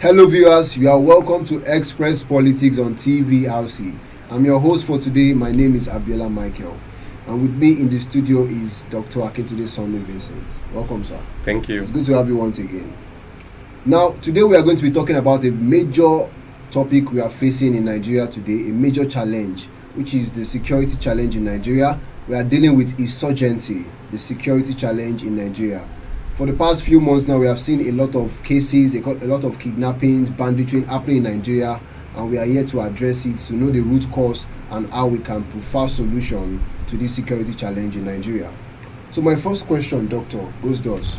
Hello viewers, you are welcome to Express Politics on TVRC. I'm your host for today. My name is Abiola Michael. And with me in the studio is Dr. Akintunde Sonny Vincent. Welcome, sir. Thank you. It's good to have you once again. Now, today we are going to be talking about a major topic we are facing in Nigeria today, a major challenge, which is the security challenge in Nigeria. We are dealing with insurgency, the security challenge in Nigeria. For the past few months now, we have seen a lot of cases, a lot of kidnappings, banditry happening in Nigeria, and we are here to address it, to know the root cause and how we can provide solution to this security challenge in Nigeria. So my first question, Doctor, goes thus.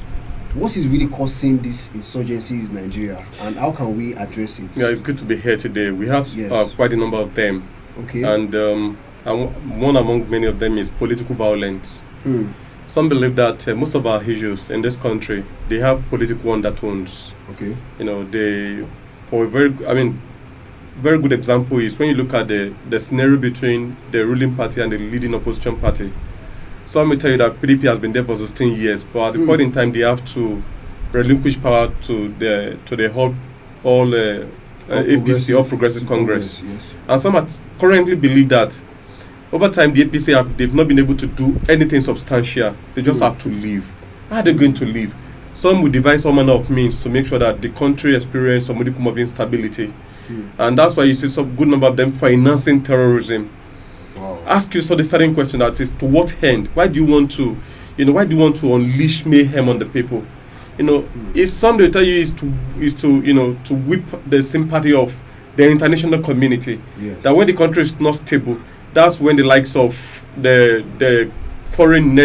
What is really causing this insurgency in Nigeria, and how can we address it? Yeah, it's good to be here today. We have quite a number of them. Okay. And one among many of them is political violence. Some believe that most of our issues in this country, they have political undertones. Okay. You know, very good example is when you look at the scenario between the ruling party and the leading opposition party. Some will tell you that PDP has been there for 16 years, but at the point in time, they have to relinquish power to the whole APC, All Progressive Congress. Yes. And some currently believe that over time, the APC they've not been able to do anything substantial. They just have to leave. How are they going to leave? Some will devise some manner of means to make sure that the country experiences some modicum of instability. And that's why you see some good number of them financing terrorism. Wow. Ask yourself the starting question, that is, to what end? Why do you want to unleash mayhem on the people? It's something they tell you is to whip the sympathy of the international community. Yes. That when the country is not stable, that's when the likes of the foreign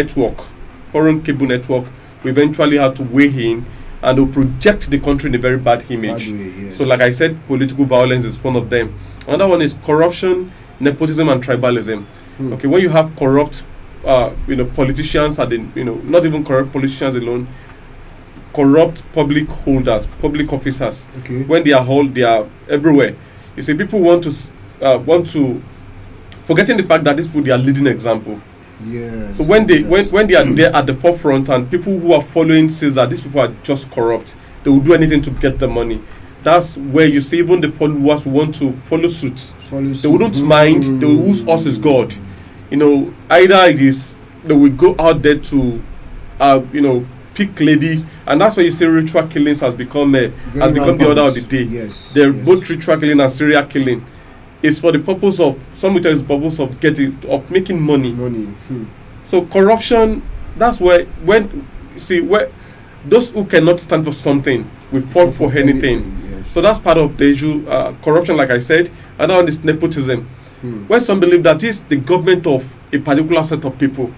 cable network will eventually have to weigh in and will project the country in a very bad image. Yes. So like I said, political violence is one of them. Another one is corruption, nepotism and tribalism. Okay, when you have corrupt politicians and not even corrupt politicians alone, corrupt public holders, public officers. Okay. When they are everywhere. You see, people want to forgetting the fact that these people, they are leading example. Yes. So when they are there at the forefront and people who are following says that these people are just corrupt, they will do anything to get the money. That's where you see even the followers who want to follow suit. They wouldn't mind. They will use us as God. Either it is they will go out there to pick ladies, and that's why you see ritual killings has become the order of the day. Yes. They're both ritual killing and serial killing. It's for the purpose of of making money. So corruption, that's where those who cannot stand for something will fall for anything. Yes. So that's part of the issue. Corruption, like I said. Another one is nepotism. Where some believe that is the government of a particular set of people.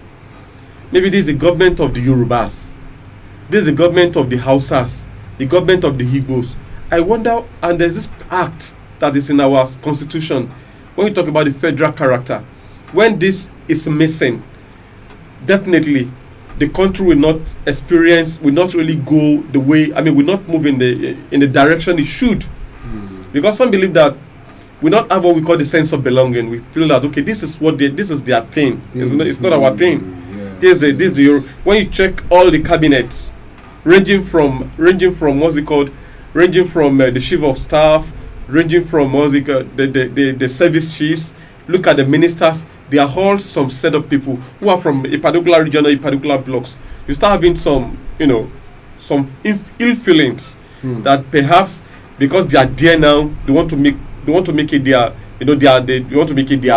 Maybe this is the government of the Yorubas. This is the government of the Hausas, the government of the Igbos. I wonder, and there's this act that is in our constitution, when we talk about the federal character, when this is missing, definitely the country will not really go the way, will not move in the direction it should. Because some believe that we not have what we call the sense of belonging. We feel that, okay, this is their thing. It's not our thing. Yeah. When you check all the cabinets, ranging from the chief of staff, ranging from the service chiefs, look at the ministers, they are all some set of people who are from a particular region or a particular blocks. You start having some ill feelings that perhaps because they are there now, they want to make it their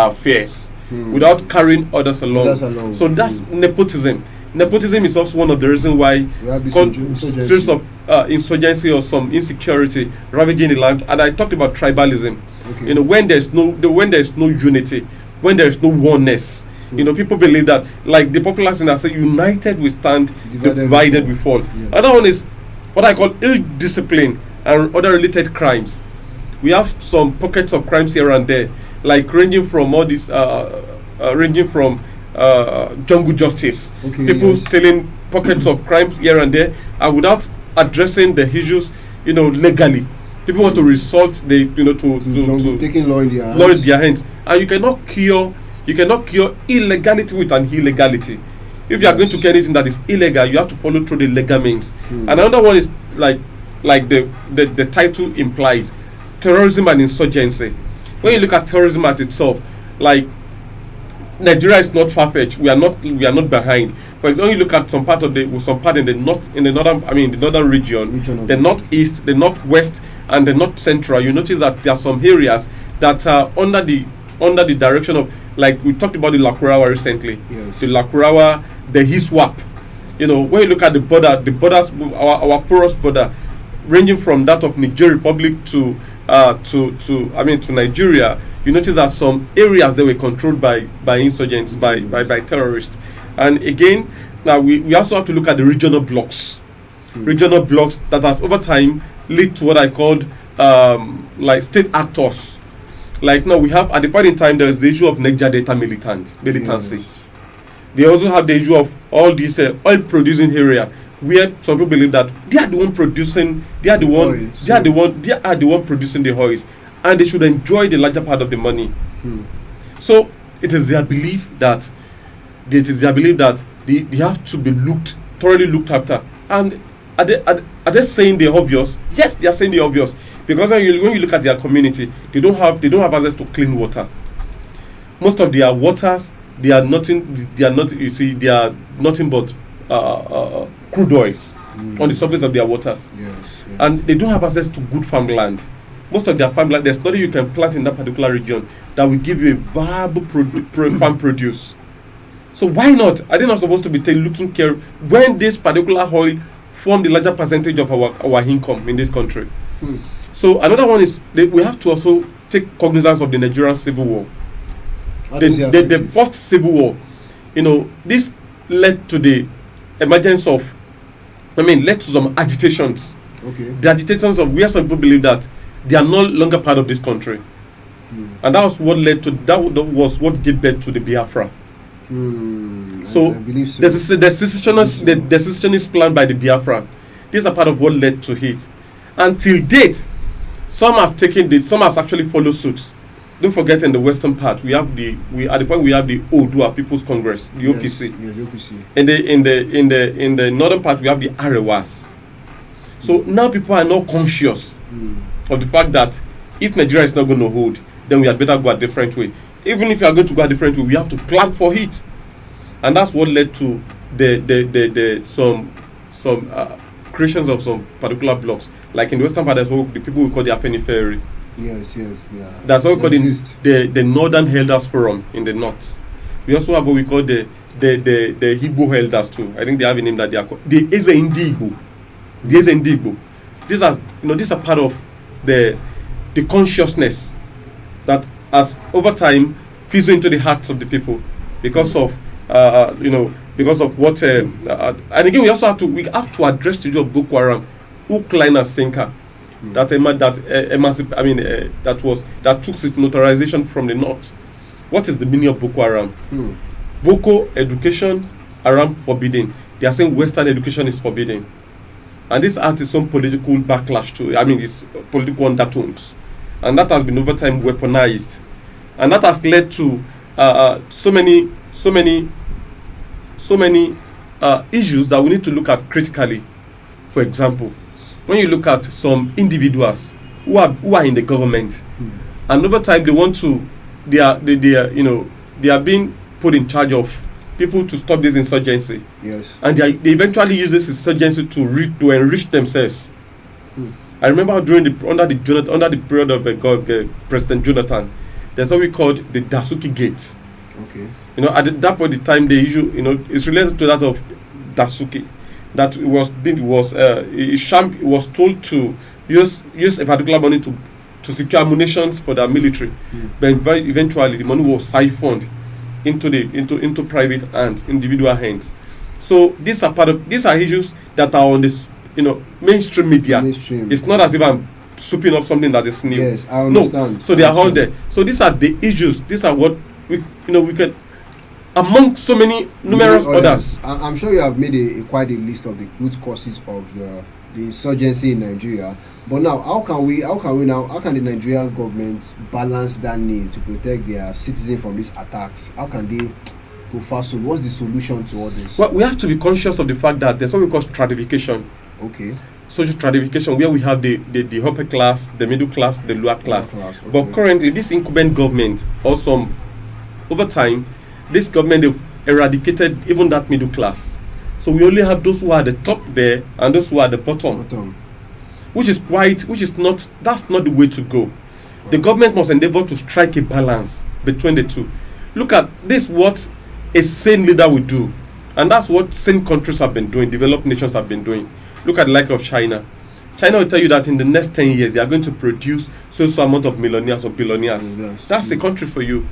affairs without carrying others along. So that's nepotism. Nepotism is also one of the reasons why series of insurgency or some insecurity ravaging the land. And I talked about tribalism. Okay. When there's no unity, when there's no oneness, people believe that, like the popular saying, say, united we stand, divided we fall. Yes. Another one is what I call ill discipline and other related crimes. We have some pockets of crimes here and there, like ranging from all these, jungle justice, people stealing pockets of crime here and there, and without addressing the issues, legally. People want to resort to taking law in their hands, and you cannot cure illegality with an illegality. If you are going to get anything that is illegal, you have to follow through the legal means. And another one is like like the title implies, terrorism and insurgency. When you look at terrorism at itself, like Nigeria is not far-fetched. We are not behind. For example, when you look at some part in the northern region, the northeast, the northwest, and the north central, you notice that there are some areas that are under the direction of, like we talked about the Lakurawa recently. Yes. The Lakurawa, the Hiswap. You know, when you look at the borders, our porous border, ranging from that of Niger Republic to Nigeria, you notice that some areas they were controlled by insurgents, by terrorists. And again, now we also have to look at the regional blocks. Regional blocks that has over time lead to what I called like state actors. Like now we have, at the point in time, there is the issue of Niger Delta militancy. Yes. They also have the issue of all these oil producing area, where some people believe that they are the one producing, they are the one producing the oils, and they should enjoy the larger part of the money. So it is their belief that they have to be thoroughly looked after. And are they saying the obvious? Yes, they are saying the obvious, because when you look at their community, they don't have access to clean water. Most of their waters, they are nothing but crude oils on the surface of their waters. Yes. And they don't have access to good farmland. Most of their farmland, there's nothing you can plant in that particular region that will give you a viable farm produce. So why not? Are they not supposed to be looking care when this particular oil form the larger percentage of our income in this country? So another one is we have to also take cognizance of the Nigerian Civil War. The first civil war, this led to the emergence of, led to some agitations. Okay. The agitations of where some people believe that they are no longer part of this country. And that was what was what gave birth to the Biafra. So, the secessionist plan by the Biafra, these are part of what led to it. Until date, some have actually followed suit. Don't forget, in the western part, at the point we have the Odua People's Congress, the OPC. Yes, the OPC. In the northern part, we have the Arewas. So now people are not conscious of the fact that if Nigeria is not going to hold, then we had better go a different way. Even if you are going to go a different way, we have to plan for it. And that's what led to some creations of some particular blocks. Like in the western part, there's what the people we call the Afenifere. Yes, yeah. That's what we call the Northern Elders Forum in the north. We also have what we call the Igbo Elders too. I think they have a name that they are called the Eze Indigbo. The Eze Indigbo. These are part of the consciousness that has over time fizzled into the hearts of the people because of what and again we have to address the issue of Boko Haram, hook, line and sinker. That took its notarization from the north. What is the meaning of Boko Haram? Boko, education, Haram, forbidden. They are saying Western education is forbidden, and this adds some political backlash to. It's political undertones, and that has been over time weaponized, and that has led to so many issues that we need to look at critically. For example, when you look at some individuals who are in the government, and over time they are being put in charge of people to stop this insurgency. Yes. And they eventually use this insurgency to enrich themselves. I remember under the period of President Jonathan, there's what we called the Dasuki Gate. Okay. At that point in time, the issue, is related to that of Dasuki. That it was told to use a particular money to secure ammunition for their military, but eventually the money was siphoned into private hands, individual hands. So these are issues that are on this mainstream media. It's not as if I'm souping up something that is new. Yes, I understand. No, so they are all there. So these are the issues. These are what we can, among so many numerous others. I'm sure you have made quite a list of the root causes of the insurgency in Nigeria. But now, how can the Nigerian government balance that need to protect their citizens from these attacks? How can they prefer? So, what's the solution to all this? Well, we have to be conscious of the fact that there's what we call stratification. Okay. social stratification where we have the upper class, the middle class, the lower class. Okay. But currently, this incumbent government, over time, this government have eradicated even that middle class. So we only have those who are at the top there and those who are at the bottom. That's not the way to go. The government must endeavor to strike a balance between the two. Look at this, what a sane leader would do. And that's what sane countries have been doing, developed nations have been doing. Look at the like of China. China will tell you that in the next 10 years, they are going to produce so amount of millionaires or billionaires. Yes. That's a country for you.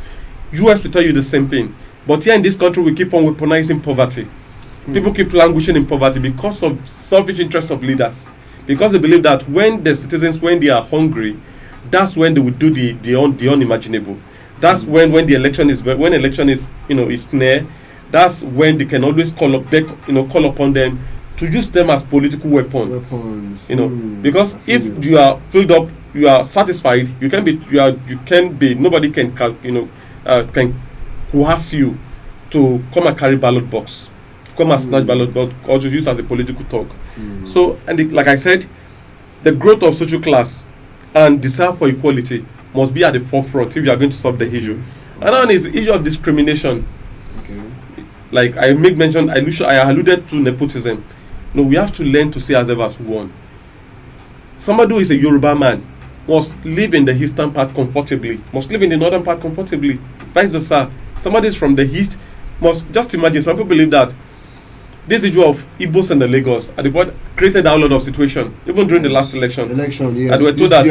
US will tell you the same thing. But here in this country, we keep on weaponizing poverty. People keep languishing in poverty because of selfish interests of leaders. Because they believe that when the citizens, when they are hungry, that's when they will do the unimaginable. That's when the election is is near. That's when they can always call upon them to use them as political weapons. Because if you are filled up, you are satisfied, nobody can coerce you to come and carry ballot box, come and snatch ballot box, or to use as a political talk. So, like I said, the growth of social class and desire for equality must be at the forefront if you are going to solve the issue. Another one is the issue of discrimination. Like I made mention, I alluded to nepotism. No, we have to learn to see ourselves as one. Somebody who is a Yoruba man must live in the eastern part comfortably, must live in the northern part comfortably. Vice versa. Somebody is from the east must just imagine. Some people believe that this issue of Igbos and the Lagos at the point created a lot of situation, even during the last election. Yes. And we were told that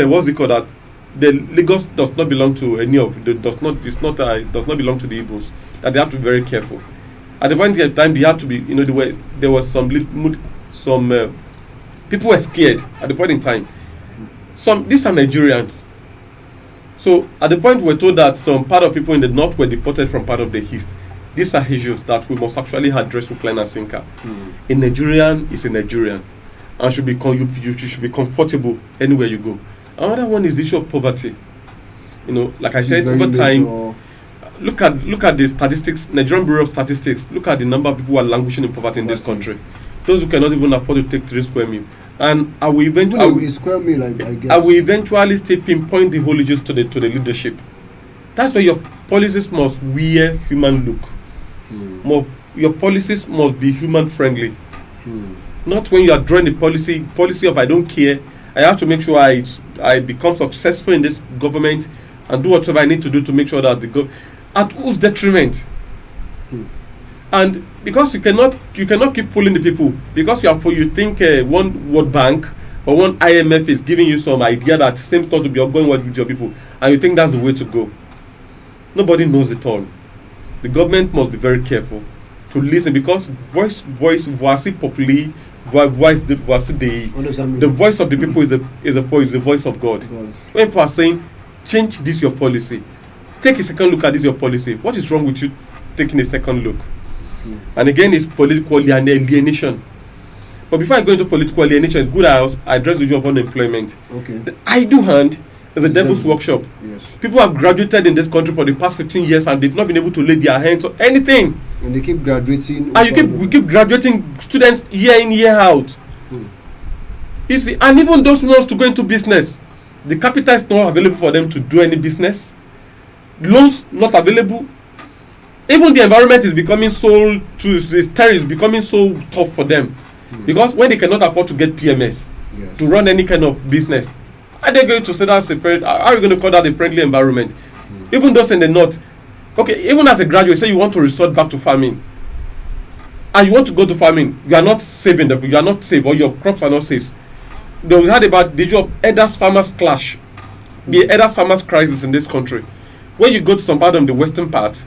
what's it called, that the Lagos does not belong to any of does not belong to the Igbos. That they have to be very careful. At the point in time, they had to be, there was some people were scared at the point in time. These are Nigerians. So at the point we were told that some part of people in the north were deported from part of the east. These are issues that we must actually address with line and sinker. A Nigerian is a Nigerian, and you should be comfortable anywhere you go. Another one is the issue of poverty. Like I said, over time, look at the statistics, Nigerian Bureau of Statistics. Look at the number of people who are languishing in poverty in this country. Those who cannot even afford to take 3 square meals. And I will eventually still pinpoint the whole issues to the leadership. That's why your policies must wear human look. Your policies must be human friendly. Not when you are drawing the policy of I don't care. I have to make sure I become successful in this government and do whatever I need to do to make sure that at whose detriment? And because you cannot keep fooling the people, because you think one World Bank or one IMF is giving you some idea that seems not to be ongoing with your people, and you think that's the way to go. Nobody knows it all. The government must be very careful to listen, because voici populi, voici Dei. The voice of the people is the voice of God. When people are saying, change this your policy, take a second look at this your policy. What is wrong with you taking a second look? And again, it's political alienation. But before I go into political alienation, it's good I address the issue of unemployment. The idle hand is a devil's workshop. Yes. People have graduated in this country for the past 15 years and they've not been able to lay their hands on anything. And they keep graduating. And we keep graduating students year in, year out. You see, and even those who want to go into business, the capital is not available for them to do any business. Loans not available. Even the environment is becoming is becoming so tough for them. Because when they cannot afford to get PMS to run any kind of business, are they going to say that's how are you going to call that a friendly environment? Even those in the north, okay, even as a graduate, say you want to resort back to farming, and you want to go to farming, you are not saving you are not safe, or your crops are not safe. They heard about the issue of elders farmers clash, the elders farmers crisis in this country. When you go to some part of the western part,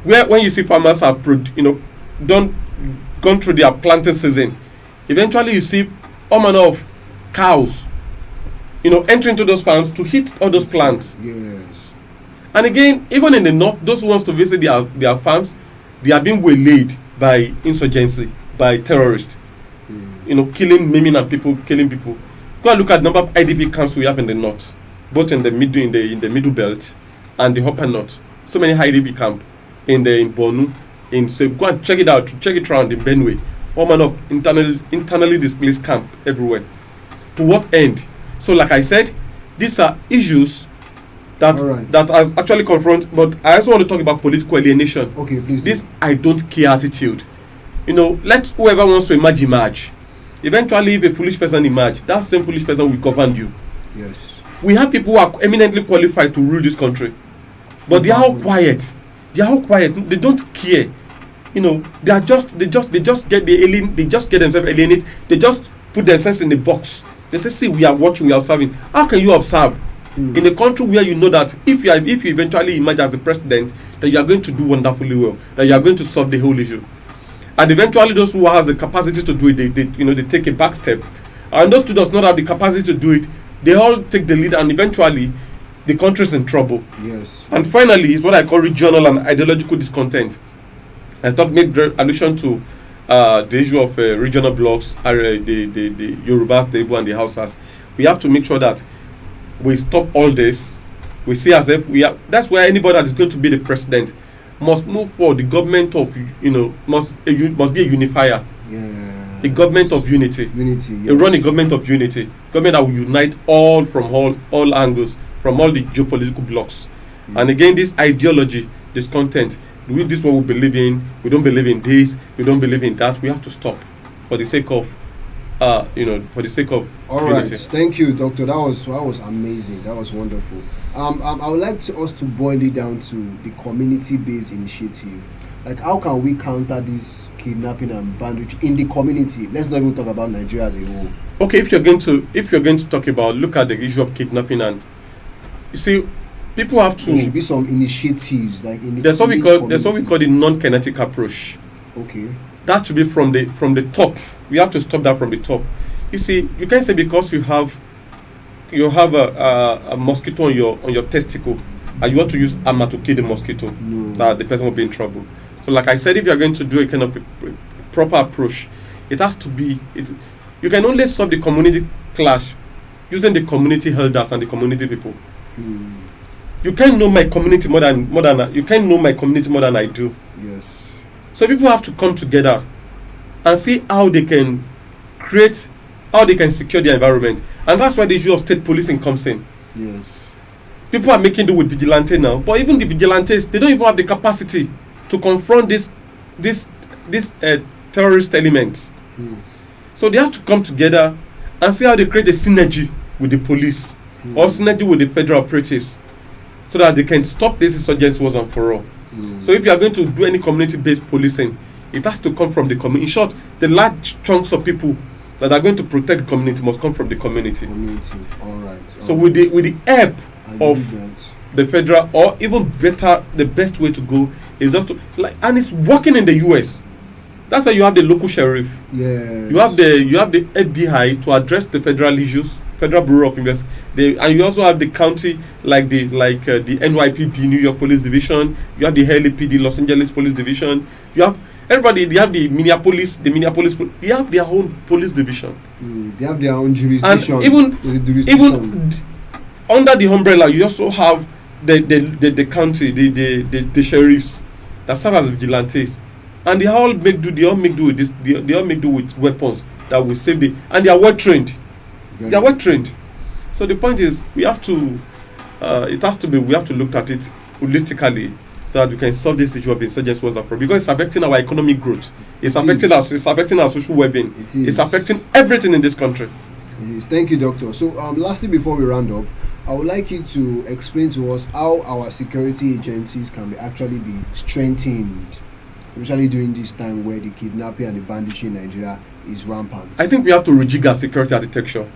when you see farmers have gone through their planting season, eventually you see all manner of cows enter into those farms to hit all those plants. Yes. And again, even in the north, those who wants to visit their farms, they are being waylaid by insurgency, by terrorists. Killing, maiming, and killing people. Go and look at the number of IDP camps we have in the north, both in the middle belt and the upper north. So many IDP camps in Bornu. So go and check it out, check it around in Benue. all manner of internally displaced camp everywhere. To what end? So, like I said, these are issues that has actually confront. But I also want to talk about political alienation. Okay, please. This I don't care attitude. Let whoever wants to emerge. Eventually, if a foolish person emerge, that same foolish person will govern you. Yes. We have people who are eminently qualified to rule this country, but they are all quiet. They are all quiet. They don't care. They just get they just get themselves alienated. They just put themselves in a box. They say, "See, we are watching, we are observing." How can you observe in a country where you know that if you eventually emerge as a president, that you are going to do wonderfully well, that you are going to solve the whole issue, and eventually those who has the capacity to do it, they take a back step, and those who does not have the capacity to do it, they all take the lead, and eventually the country is in trouble. Yes. And finally, is what I call regional and ideological discontent. I made allusion to the issue of regional blocks, the Yorubas, the Igbo, and the Hausas. We have to make sure that we stop all this. We see as if that's where anybody that is going to be the president must move for the government of must be a unifier. Yeah. A government of unity. Yes. Run a government of unity. Government that will unite all from all angles, from all the geopolitical blocks. And again, this ideology, this content, this is what we believe in. We don't believe in this. We don't believe in that. We have to stop for the sake of for the sake of unity. Right. Thank you, Doctor. That was amazing. That was wonderful. I would like us to boil it down to the community-based initiative. Like, how can we counter this kidnapping and banditry in the community? Let's not even talk about Nigeria as a whole. Okay, if you're going to talk about, look at the issue of kidnapping, and you see, people have to. There should be some initiatives like in the there's what we call the non-kinetic approach. Okay. That should be from the top. We have to stop that from the top. You see, you can't say because you have a mosquito on your testicle and you want to use armor to kill the mosquito, that the person will be in trouble. So, like I said, if you are going to do a kind of proper approach, it has to be. You can only solve the community clash using the community elders and the community people. You can't know my community more than you can't know my community more than I do. Yes. So people have to come together and see how they can secure their environment, and that's why the issue of state policing comes in. Yes. People are making do with vigilante now, but even the vigilantes, they don't even have the capacity to confront this terrorist elements. So they have to come together and see how they create a synergy with the police or synergy with the federal operatives, so that they can stop this insurgency once and for all. So if you are going to do any community-based policing, it has to come from the community. In short, the large chunks of people that are going to protect the community must come from the community. All right. So with the help of the federal, or even better, the best way to go is just to and it's working in the US. That's why you have the local sheriff. Yeah. You have the FBI to address the federal issues, Federal Bureau of Investigation, and you also have the county like the NYPD, New York Police Division. You have the LAPD, Los Angeles Police Division. You have everybody. They have the Minneapolis. They have their own police division. They have their own jurisdiction. And even under the umbrella, you also have the county, the sheriffs that serve as vigilantes, and they all make do with this. They all make do with weapons that will save and they are well trained. They are well trained. So the point is, we have to look at it holistically, so that we can solve this issue of insurgency was a problem, because it's affecting our economic growth. It's affecting our social well-being. It's affecting everything in this country. Thank you, Doctor. So lastly, before we round up, I would like you to explain to us how our security agencies can actually be strengthened, especially during this time where the kidnapping and the banditry in Nigeria is rampant. I think we have to rejig our security architecture.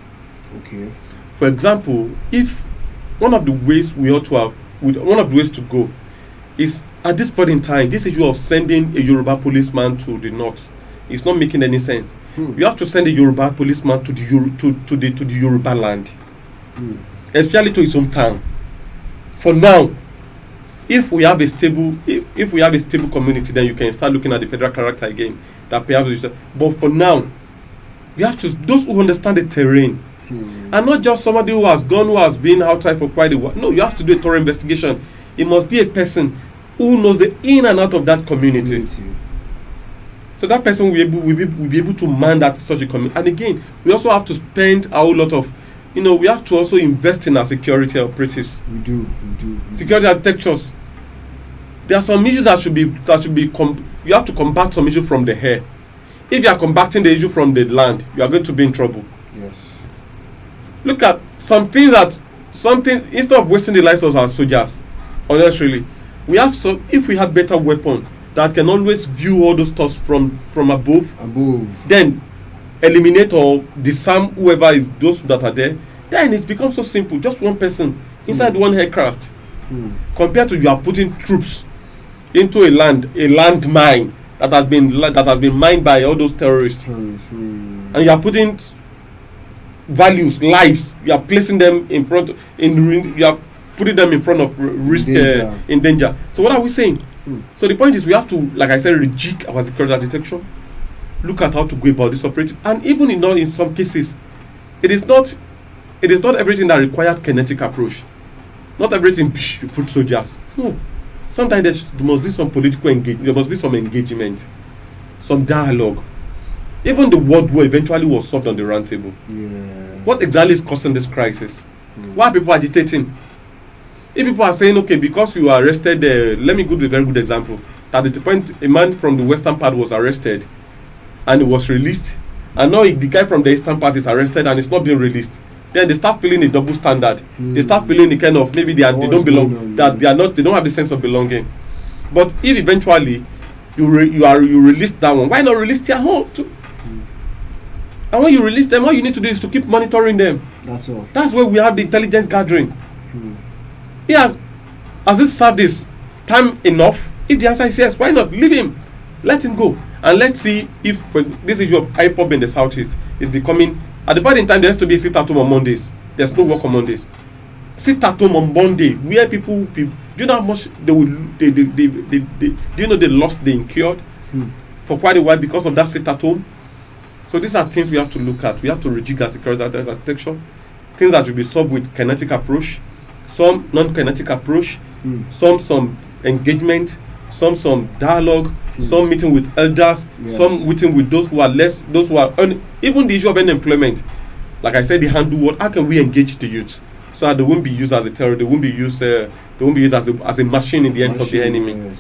Okay. For example, if one of the ways to go is, at this point in time, this issue of sending a Yoruba policeman to the north is not making any sense. You have to send a Yoruba policeman to the Yoruba land, especially to his hometown. For now, if we have a stable community, then you can start looking at the federal character again. That perhaps, but for now, we have to those who understand the terrain, and not just somebody who has been outside for quite a while. No, you have to do a thorough investigation. It must be a person who knows the in and out of that community. So that person will be able to man that such a community. And again, we also have to spend a whole lot of, we have to also invest in our security operatives. We do. Security architectures. There are some issues you have to combat some issue from the air. If you are combating the issue from the land, you are going to be in trouble. Yes. Look at something instead of wasting the lives of our soldiers, honestly, if we have better weapon that can always view all those thoughts from above, then eliminate or disarm those that are there, then it becomes so simple. Just one person inside one aircraft, compared to you are putting troops into a landmine that has been mined by all those terrorists, and you are putting values, lives, you are placing them you are putting them in front of risk, in danger. So what are we saying? So the point is, we have to, like I said, rejig our security architecture, look at how to go about this operative, and even in some cases, it is not everything that required kinetic approach. Not everything you put soldiers. No. Sometimes there must be some political engagement. There must be some engagement, some dialogue. Even the world war eventually was solved on the round table. Yeah. What exactly is causing this crisis? Why are people agitating? If people are saying, okay, because you are arrested, let me give a very good example. That at the point a man from the western part was arrested and he was released, and now the guy from the eastern part is arrested and it's not being released. Then they start feeling a double standard. They start feeling the kind of maybe they don't belong, that they don't have the sense of belonging. But if eventually you release that one, why not release their home too? And when you release them, all you need to do is to keep monitoring them. That's all. That's where we have the intelligence gathering. Has it served this time enough? If the answer is yes, why not leave him? Let him go, and let's see if this issue of IPOB in the southeast is becoming. At the point in time, there has to be a sit at home on Mondays. There's no work on Mondays. Sit at home on Monday, where people do you know how much they lost, they incurred for quite a while because of that sit at home. So these are things we have to look at. We have to rejig our security architecture. Things that will be solved with kinetic approach, some non-kinetic approach, some engagement, some dialogue, some meeting with elders, some meeting with those who are even the issue of unemployment. Like I said, the handle how can we engage the youth so that they won't be used as a terror, they won't be used as a machine in the hands of the enemy. Yes.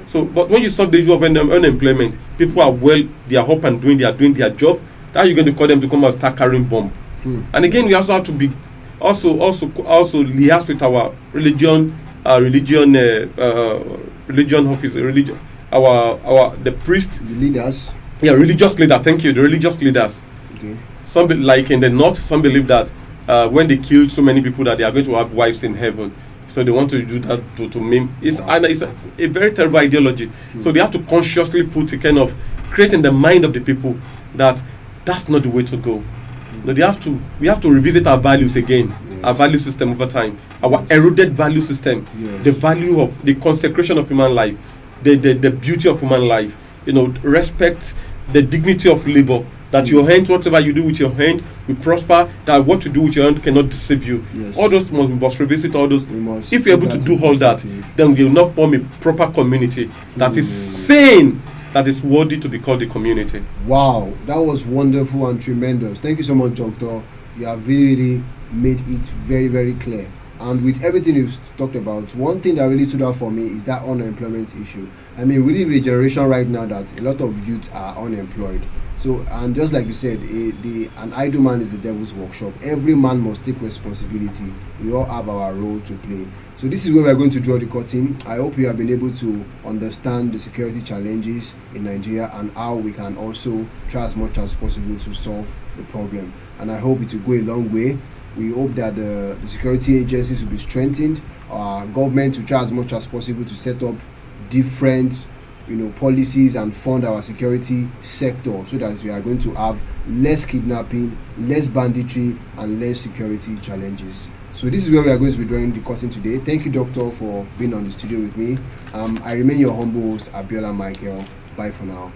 So, but when you solve the issue of unemployment, people are they are up and they are doing their job. Now you're going to call them to come and start carrying bomb. And again, we also have to be also liaise with our religion office, the priest, the leaders. Yeah, religious leader. Thank you, the religious leaders. Okay. Some like in the north, some believe that when they killed so many people that they are going to have wives in heaven. So they want to do that to meme. It's a very terrible ideology. So they have to consciously put a kind of create in the mind of the people that that's not the way to go. No, we have to revisit our values again, our value system over time, our eroded value system, the value of the consecration of human life, the beauty of human life, respect the dignity of labor, that your hand, whatever you do with your hand, will prosper, that what you do with your hand cannot deceive you. All those we must revisit all those. If you're able to do all that, then we will not form a proper community that is sane, that is worthy to be called a community. Wow, that was wonderful and tremendous. Thank you so much, Doctor. You have really made it very, very clear. And with everything you've talked about, one thing that really stood out for me is that unemployment issue. I mean, we live in a generation right now that a lot of youth are unemployed. So, and just like you said, an idle man is the devil's workshop. Every man must take responsibility. We all have our role to play. So this is where we are going to draw the curtain. I hope you have been able to understand the security challenges in Nigeria and how we can also try as much as possible to solve the problem. And I hope it will go a long way. We hope that the security agencies will be strengthened. Our government will try as much as possible to set up different policies and fund our security sector so that we are going to have less kidnapping, less banditry, and less security challenges. So this is where we are going to be drawing the curtain today. Thank you, Doctor, for being on the studio with me. I remain your humble host, Abiola Michael. Bye for now.